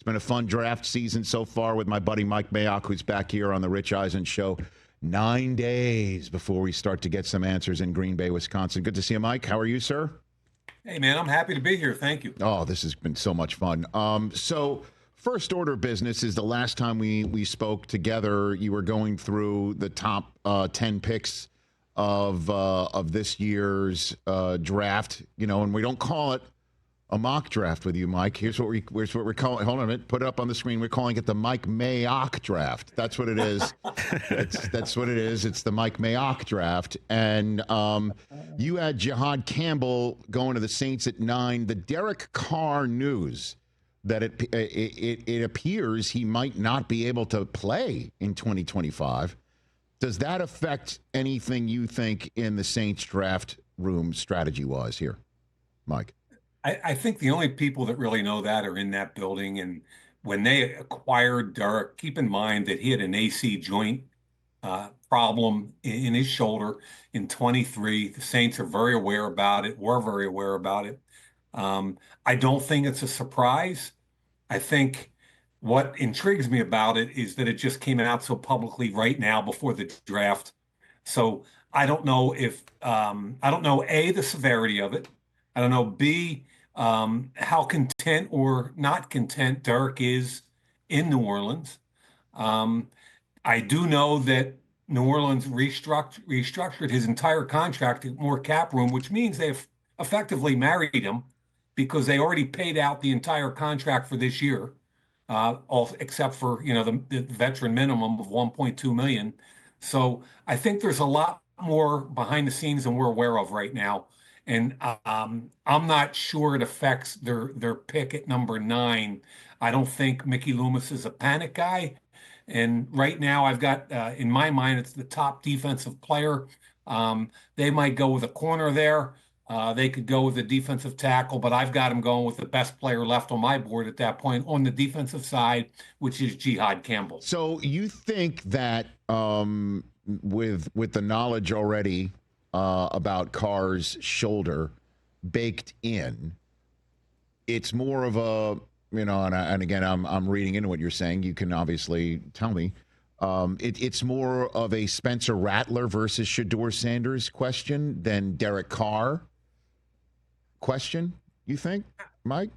been a fun draft season so far with my buddy Mike Mayock, who's back here on the Rich Eisen Show 9 days before we start to get some answers in Green Bay, Wisconsin. Good to see you, Mike. How are you, sir? Hey, man, I'm happy to be here. Thank you. Oh, this has been so much fun. So first order of business is the last time we spoke together, you were going through the top 10 picks of this year's draft, and we don't call it a mock draft with you, Mike. Here's what we're calling. Hold on a minute. Put it up on the screen. We're calling it the Mike Mayock draft. That's what it is. That's what it is. It's the Mike Mayock draft. And you had Jihad Campbell going to the Saints at 9. The Derek Carr news that it appears he might not be able to play in 2025. Does that affect anything you think in the Saints draft room strategy-wise here, Mike? I think the only people that really know that are in that building. And when they acquired Derek, keep in mind that he had an AC joint problem in his shoulder in 23. The Saints are very aware about it, were very aware about it. I don't think it's a surprise. I think what intrigues me about it is that it just came out so publicly right now before the draft. So I don't know if, I don't know, A, the severity of it. I don't know, B, how content or not content Derek is in New Orleans. I do know that New Orleans restructured his entire contract to more cap room, which means they've effectively married him because they already paid out the entire contract for this year, all except for the veteran minimum of $1.2 million. So I think there's a lot more behind the scenes than we're aware of right now. And I'm not sure it affects their pick at number 9. I don't think Mickey Loomis is a panic guy. And right now I've got, in my mind, it's the top defensive player. They might go with a corner there. They could go with a defensive tackle, but I've got him going with the best player left on my board at that point on the defensive side, which is Jihad Campbell. So you think that with the knowledge already about Carr's shoulder baked in, it's more of a, and again, I'm reading into what you're saying. You can obviously tell me. It's more of a Spencer Rattler versus Shedeur Sanders question than Derek Carr question, you think, Mike?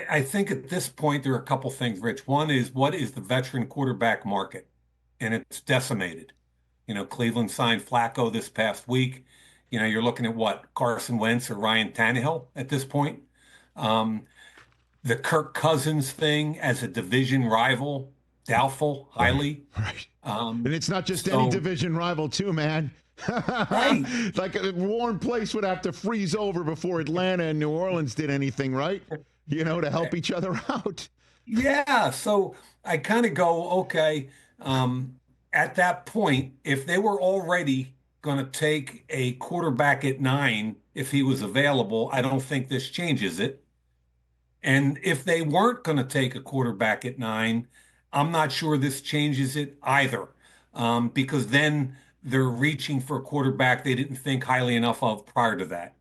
I think at this point, there are a couple things, Rich. One is, what is the veteran quarterback market? And it's decimated. Cleveland signed Flacco this past week. You're looking at what, Carson Wentz or Ryan Tannehill at this point. The Kirk Cousins thing as a division rival, doubtful, highly. Right. And it's not just any division rival, too, man. Right. Like a warm place would have to freeze over before Atlanta and New Orleans did anything, right? To help each other out. Yeah. So I kind of go, okay, at that point, if they were already going to take a quarterback at 9, if he was available, I don't think this changes it. And if they weren't going to take a quarterback at 9, I'm not sure this changes it either, because then they're reaching for a quarterback they didn't think highly enough of prior to that.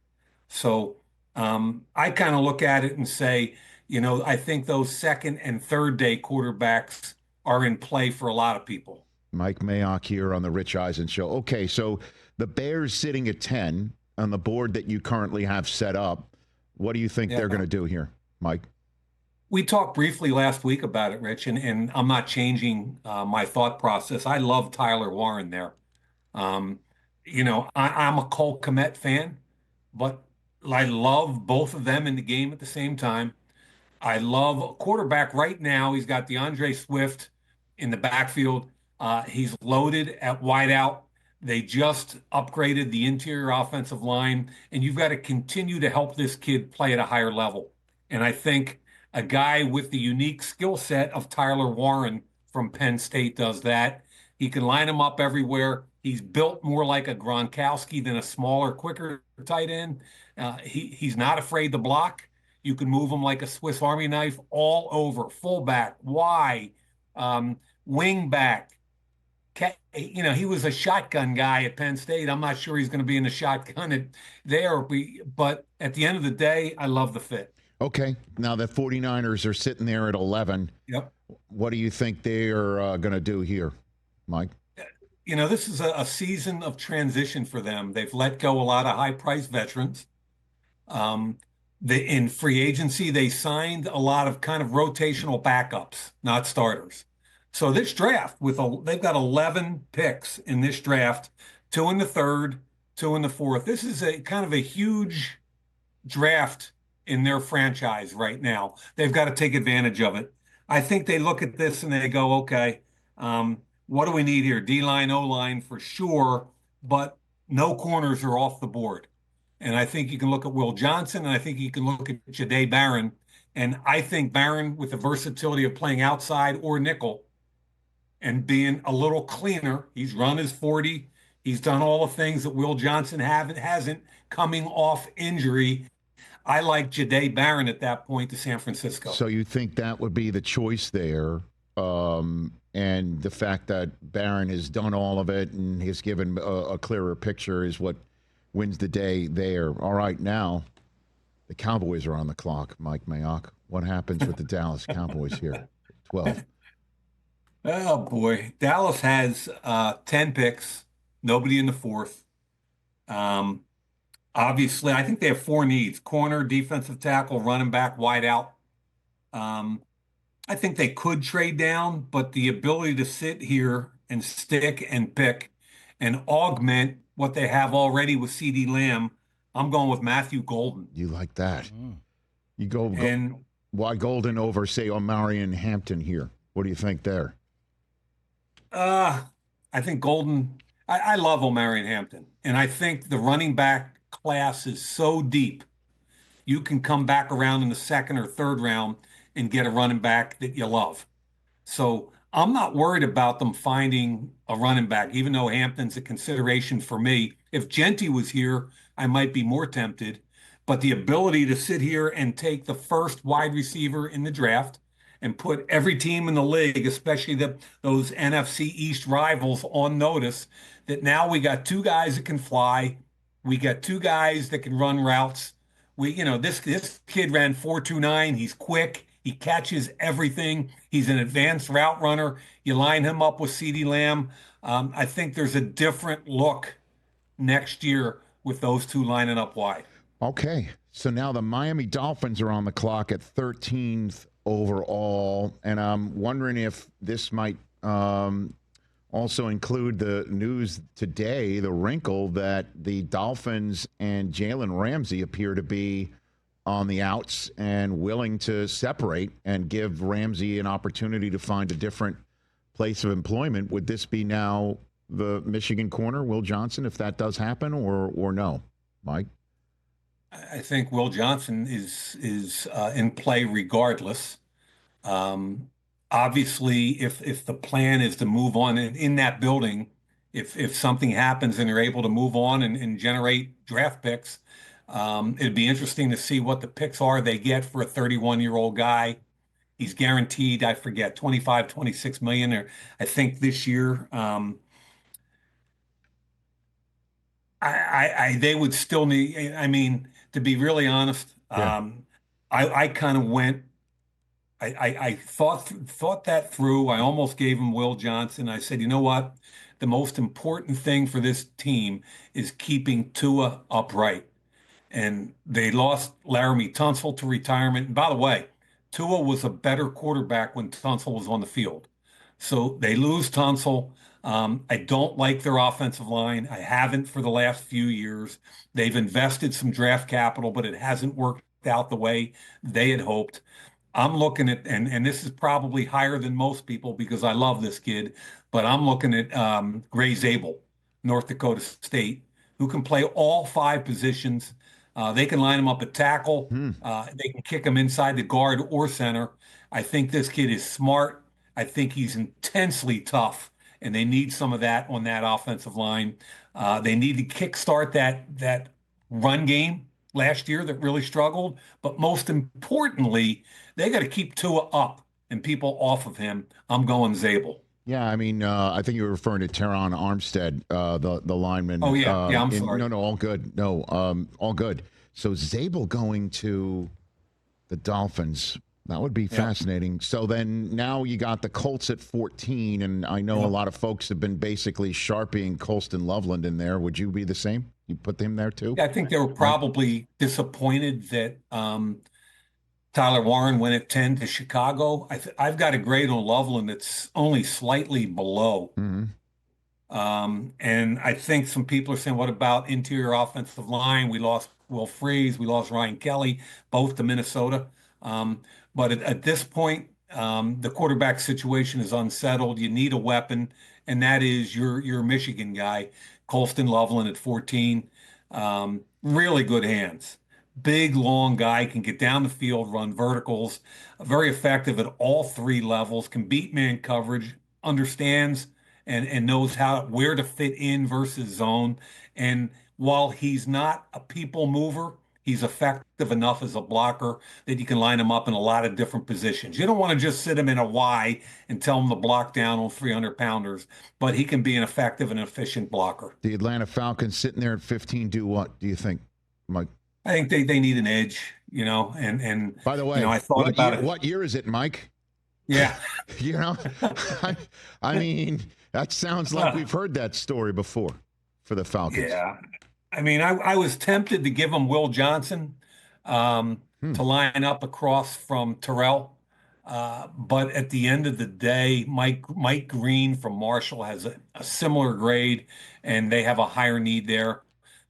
So I kind of look at it and say, I think those second and third day quarterbacks are in play for a lot of people. Mike Mayock here on the Rich Eisen Show. Okay, so the Bears sitting at 10 on the board that you currently have set up. What do you think they're going to do here, Mike? We talked briefly last week about it, Rich, and I'm not changing my thought process. I love Tyler Warren there. I'm a Cole Kmet fan, but I love both of them in the game at the same time. I love a quarterback right now. He's got DeAndre Swift in the backfield. He's loaded at wideout. They just upgraded the interior offensive line, and you've got to continue to help this kid play at a higher level. And I think a guy with the unique skill set of Tyler Warren from Penn State does that. He can line him up everywhere. He's built more like a Gronkowski than a smaller, quicker tight end. He's not afraid to block. You can move him like a Swiss Army knife all over, fullback, wide, wing back. He was a shotgun guy at Penn State. I'm not sure he's going to be in the shotgun there, but at the end of the day, I love the fit. Okay. Now the 49ers are sitting there at 11. Yep. What do you think they are going to do here, Mike? This is a season of transition for them. They've let go a lot of high-priced veterans. In free agency, they signed a lot of kind of rotational backups, not starters. So this draft, they've got 11 picks in this draft, 2 in the third, 2 in the fourth. This is a kind of a huge draft in their franchise right now. They've got to take advantage of it. I think they look at this and they go, okay, what do we need here? D-line, O-line for sure, but no corners are off the board. And I think you can look at Will Johnson, and I think you can look at Shedeur Barron. And I think Barron, with the versatility of playing outside or nickel and being a little cleaner, he's run his 40. He's done all the things that Will Johnson hasn't coming off injury. I like Shedeur Barron at that point to San Francisco. So you think that would be the choice there? And the fact that Barron has done all of it and has given a clearer picture is what wins the day there. All right, now the Cowboys are on the clock, Mike Mayock. What happens with the Dallas Cowboys here? 12. Oh, boy. Dallas has 10 picks, nobody in the fourth. Obviously, I think they have 4 needs: corner, defensive tackle, running back, wide out. I think they could trade down, but the ability to sit here and stick and pick and augment what they have already with CeeDee Lamb, I'm going with Matthew Golden. You like that? You go and why Golden over, say, Marion Hampton here? What do you think there? I think Golden. I love Omarion Hampton, and I think the running back class is so deep. You can come back around in the second or third round and get a running back that you love. So I'm not worried about them finding a running back, even though Hampton's a consideration for me. If Genty was here, I might be more tempted. But the ability to sit here and take the first wide receiver in the draft and put every team in the league, especially those NFC East rivals, on notice that now we got 2 guys that can fly. We got 2 guys that can run routes. This kid ran 4.29. He's quick. He catches everything. He's an advanced route runner. You line him up with CeeDee Lamb. I think there's a different look next year with those 2 lining up wide. Okay. So now the Miami Dolphins are on the clock at 13th overall. And I'm wondering if this might also include the news today, the wrinkle that the Dolphins and Jalen Ramsey appear to be on the outs and willing to separate and give Ramsey an opportunity to find a different place of employment. Would this be now the Michigan corner, Will Johnson, if that does happen, or no, Mike? I think Will Johnson is in play regardless. Obviously, if the plan is to move on in that building, if something happens and they're able to move on and generate draft picks, it'd be interesting to see what the picks are they get for a 31-year-old guy. He's guaranteed, I forget, 25, 26 million, or I think this year. They would still need, I mean, to be really honest, Yeah. I kind of went, I thought that through. I almost gave him Will Johnson. I said, you know what? The most important thing for this team is keeping Tua upright. And they lost Laramie Tunsil to retirement. And by the way, Tua was a better quarterback when Tunsil was on the field. So they lose Tunsil. I don't like their offensive line. I haven't for the last few years. They've invested some draft capital, but it hasn't worked out the way they had hoped. I'm looking at, and this is probably higher than most people because I love this kid, but I'm looking at Gray Zabel, North Dakota State, who can play all 5 positions. They can line him up at tackle. They can kick him inside the guard or center. I think this kid is smart. I think he's intensely tough, and they need some of that on that offensive line. They need to kickstart that run game last year that really struggled. But most importantly, they got to keep Tua up and people off of him. I'm going Zabel. Yeah, I mean, I think you were referring to Teron Armstead, the lineman. Oh, yeah. Yeah, I'm sorry. No, all good. No, all good. So Zabel going to The Dolphins. That would be fascinating. So then now you got the Colts at 14, and I know a lot of folks have been basically sharpieing Colston Loveland in there. Would you be the same? You put him there too? Yeah, I think they were probably disappointed that Tyler Warren went at 10 to Chicago. I've got a grade on Loveland that's only slightly below. Mm-hmm. And I think some people are saying, what about interior offensive line? We lost Will Freeze, we lost Ryan Kelly, both to Minnesota. But at this point, the quarterback situation is unsettled. You need a weapon, and that is your Michigan guy, Colston Loveland at 14. Really good hands. Big, long guy, can get down the field, run verticals, very effective at all three levels, can beat man coverage, understands and knows where to fit in versus zone. And while he's not a people mover, he's effective enough as a blocker that you can line him up in a lot of different positions. You don't want to just sit him in a Y and tell him to block down on 300-pounders, but he can be an effective and efficient blocker. The Atlanta Falcons sitting there at 15 do what, do you think, Mike? I think they need an edge, and by the way, I thought about it. What year is it, Mike? Yeah. I mean, that sounds like we've heard that story before for the Falcons. Yeah. I mean, I was tempted to give him Will Johnson to line up across from Terrell. But at the end of the day, Mike Green from Marshall has a similar grade, and they have a higher need there.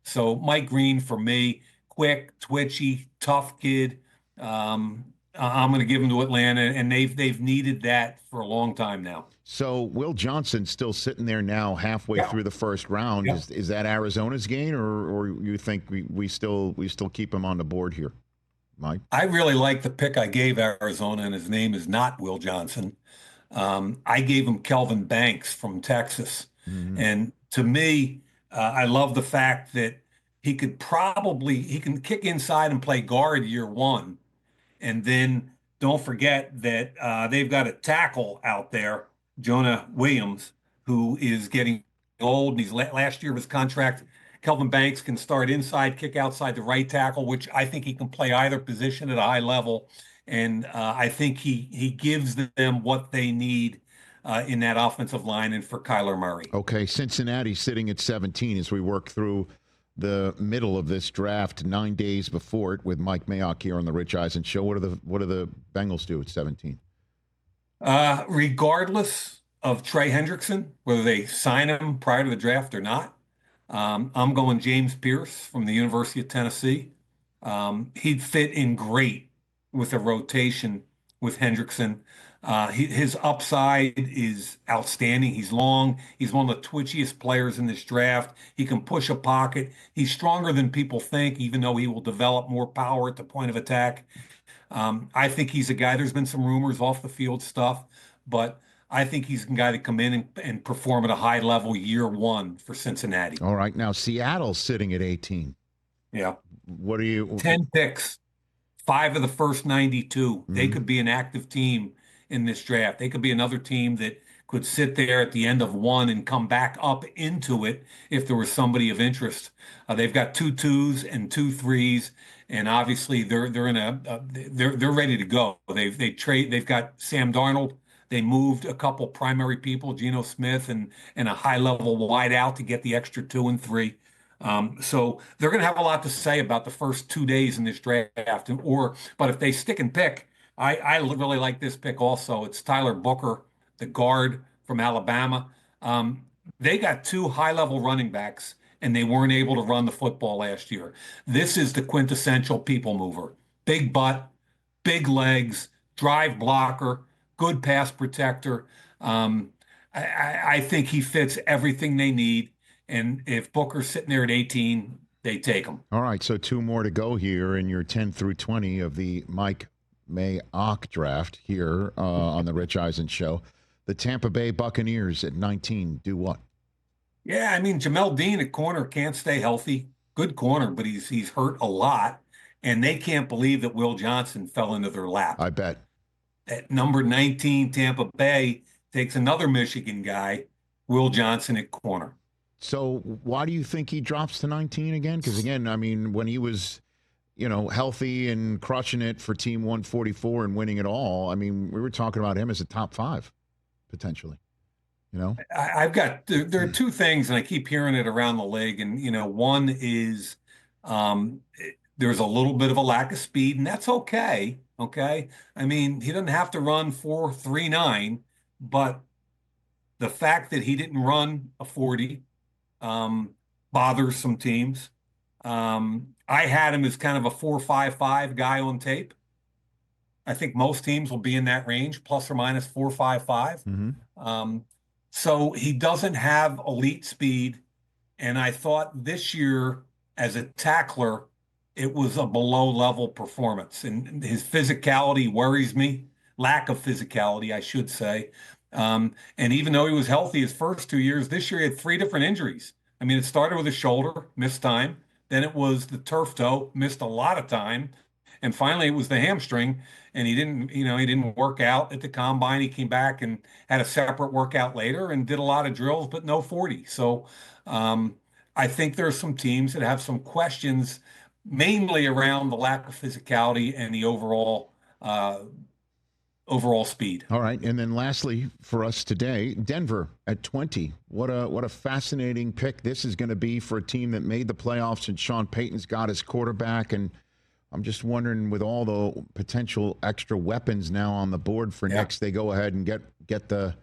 So Mike Green, for me, quick, twitchy, tough kid. I'm going to give him to Atlanta, and they've needed that for a long time now. So Will Johnson still sitting there now halfway through the first round. Yeah. Is that Arizona's gain, or you think we still keep him on the board here, Mike? I really like the pick I gave Arizona, and his name is not Will Johnson. I gave him Kelvin Banks from Texas. Mm-hmm. And to me, I love the fact that he can kick inside and play guard year one. And then don't forget that they've got a tackle out there, Jonah Williams, who is getting old. And he's last year of his contract. Kelvin Banks can start inside, kick outside the right tackle, which I think he can play either position at a high level. And I think he gives them what they need in that offensive line and for Kyler Murray. Okay, Cincinnati sitting at 17 as we work through the middle of this draft, 9 days before it, with Mike Mayock here on the Rich Eisen Show. What do the Bengals do at 17? Regardless of Trey Hendrickson, whether they sign him prior to the draft or not, I'm going James Pierce from the University of Tennessee. He'd fit in great with a rotation with Hendrickson. His upside is outstanding. He's long. He's one of the twitchiest players in this draft. He can push a pocket. He's stronger than people think, even though he will develop more power at the point of attack. I think he's a guy, there's been some rumors off the field stuff, but I think he's a guy to come in and perform at a high level year one for Cincinnati. All right. Now, Seattle's sitting at 18. Yeah. What are you? 10 picks, 5 of the first 92. Mm-hmm. They could be an active team in this draft. They could be another team that could sit there at the end of one and come back up into it if there was somebody of interest. They've got 2 2s and 2 3s, and obviously they're ready to go. They've got Sam Darnold. They moved a couple primary people, Geno Smith and a high level wide out to get the extra 2 and 3. So they're going to have a lot to say about the first 2 days in this draft. But if they stick and pick, I really like this pick also. It's Tyler Booker, the guard from Alabama. They got 2 high-level running backs, and they weren't able to run the football last year. This is the quintessential people mover. Big butt, big legs, drive blocker, good pass protector. I think he fits everything they need. And if Booker's sitting there at 18, they take him. All right, so 2 more to go here in your 10 through 20 of the Mike Mayock draft here on the Rich Eisen Show. The Tampa Bay Buccaneers at 19 do what? Yeah, I mean, Jamel Dean at corner can't stay healthy. Good corner, but he's hurt a lot. And they can't believe that Will Johnson fell into their lap. I bet. At number 19, Tampa Bay takes another Michigan guy, Will Johnson at corner. So why do you think he drops to 19 again? Because, again, I mean, when he was healthy and crushing it for Team 144 and winning it all. I mean, we were talking about him as a top 5 potentially. I've got there are two things, and I keep hearing it around the league. And one is there's a little bit of a lack of speed, and that's okay. Okay, I mean, he doesn't have to run 4.39, but the fact that he didn't run a 40 bothers some teams. I had him as kind of a 4.55 guy on tape. I think most teams will be in that range, plus or minus 4.55. Mm-hmm. So he doesn't have elite speed. And I thought this year, as a tackler, it was a below level performance. And his physicality worries me, lack of physicality, I should say. And even though he was healthy his first 2 years, this year he had 3 different injuries. I mean, it started with a shoulder, missed time. Then it was the turf toe, missed a lot of time. And finally, it was the hamstring, and he didn't work out at the combine. He came back and had a separate workout later and did a lot of drills, but no 40. So I think there are some teams that have some questions, mainly around the lack of physicality and the overall speed. All right, and then lastly for us today, Denver at 20. What a fascinating pick this is going to be for a team that made the playoffs and Sean Payton's got his quarterback. And I'm just wondering, with all the potential extra weapons now on the board for next, they go ahead and get the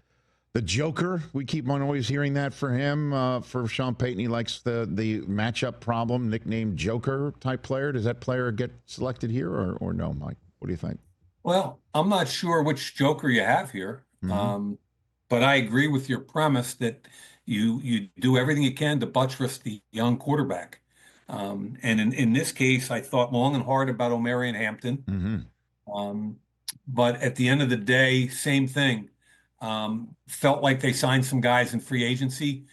Joker. We keep on always hearing that for him. For Sean Payton, he likes the matchup problem, nicknamed Joker type player. Does that player get selected here or no, Mike? What do you think? Well, I'm not sure which Joker you have here, but I agree with your premise that you do everything you can to buttress the young quarterback. And in this case, I thought long and hard about Omarion Hampton. But at the end of the day, same thing. Felt like they signed some guys in free agency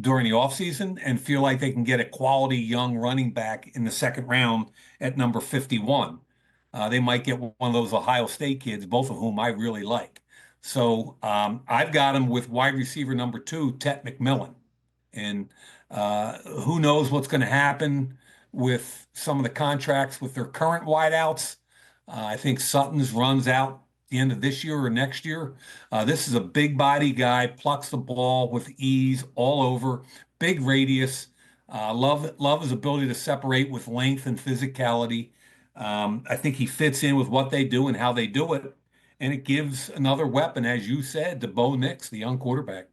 during the offseason and feel like they can get a quality young running back in the second round at number 51. They might get one of those Ohio State kids, both of whom I really like. So I've got him with wide receiver number 2, Tet McMillan. And who knows what's going to happen with some of the contracts with their current wideouts. I think Sutton's runs out the end of this year or next year. This is a big body guy, plucks the ball with ease all over, big radius. Love his ability to separate with length and physicality. I think he fits in with what they do and how they do it. And it gives another weapon, as you said, to Bo Nix, the young quarterback.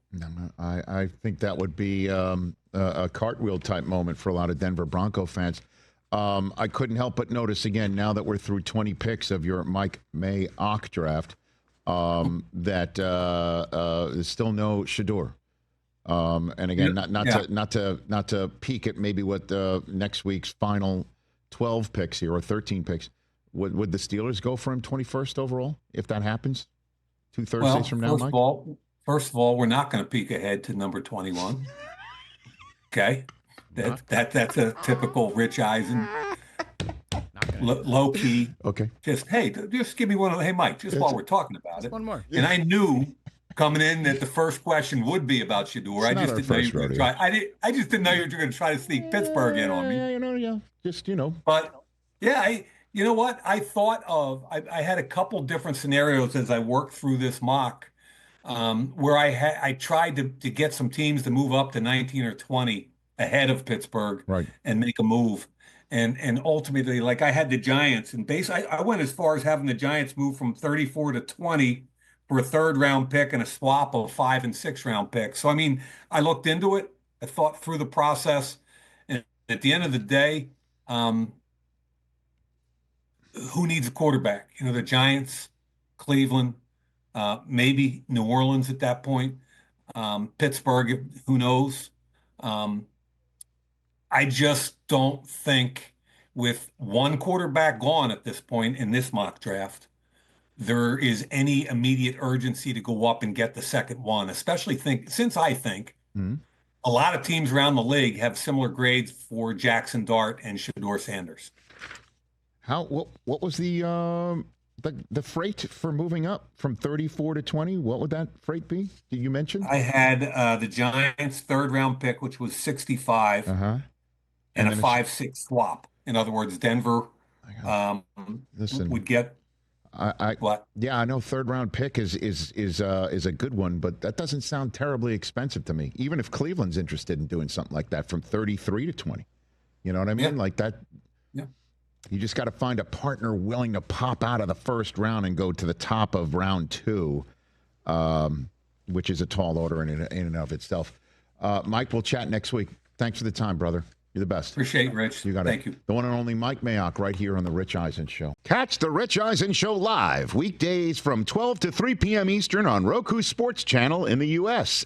I think that would be a cartwheel type moment for a lot of Denver Bronco fans. I couldn't help but notice again, now that we're through 20 picks of your Mike Mayock draft, that there's still no Shedeur. And again, not to peek at maybe what next week's final 12 picks here or 13 picks. Would the Steelers go for him 21st overall if that happens 2 Thursdays from now, Mike? First of all, we're not going to peek ahead to number 21. Okay, that's a typical Rich Eisen, low key. Okay, just give me one. Hey, Mike, while we're talking about it, one more. And I knew coming in that the first question would be about Shedeur. I just didn't know you were going to try. I just didn't know you were going to try to sneak Pittsburgh in on me. But you know what? I thought of. I had a couple different scenarios as I worked through this mock, where I tried to get some teams to move up to 19 or 20 ahead of Pittsburgh, right, and make a move. And ultimately, like, I had the Giants, and I went as far as having the Giants move from 34 to 20 for a 3rd round pick and a swap of 5 and 6 round picks. So, I mean, I looked into it, I thought through the process, and at the end of the day, who needs a quarterback? The Giants, Cleveland, maybe New Orleans at that point, Pittsburgh, who knows? I just don't think, with one quarterback gone at this point in this mock draft, there is any immediate urgency to go up and get the second one, especially since I think a lot of teams around the league have similar grades for Jackson Dart and Shedeur Sanders. What was the freight for moving up from 34 to 20? What would that freight be? Did you mention? I had the Giants' 3rd round pick, which was 65, and a 5-6 swap. In other words, Denver Listen, would get what? Yeah, I know third round pick is a good one, but that doesn't sound terribly expensive to me. Even if Cleveland's interested in doing something like that from 33 to 20. You know what I mean? Yeah. Like that. Yeah. You just got to find a partner willing to pop out of the first round and go to the top of round 2, which is a tall order in and of itself. Mike, we'll chat next week. Thanks for the time, brother. You're the best. Appreciate it, Rich. You got it. Thank you. The one and only Mike Mayock right here on The Rich Eisen Show. Catch The Rich Eisen Show live weekdays from 12 to 3 p.m. Eastern on Roku Sports Channel in the U.S.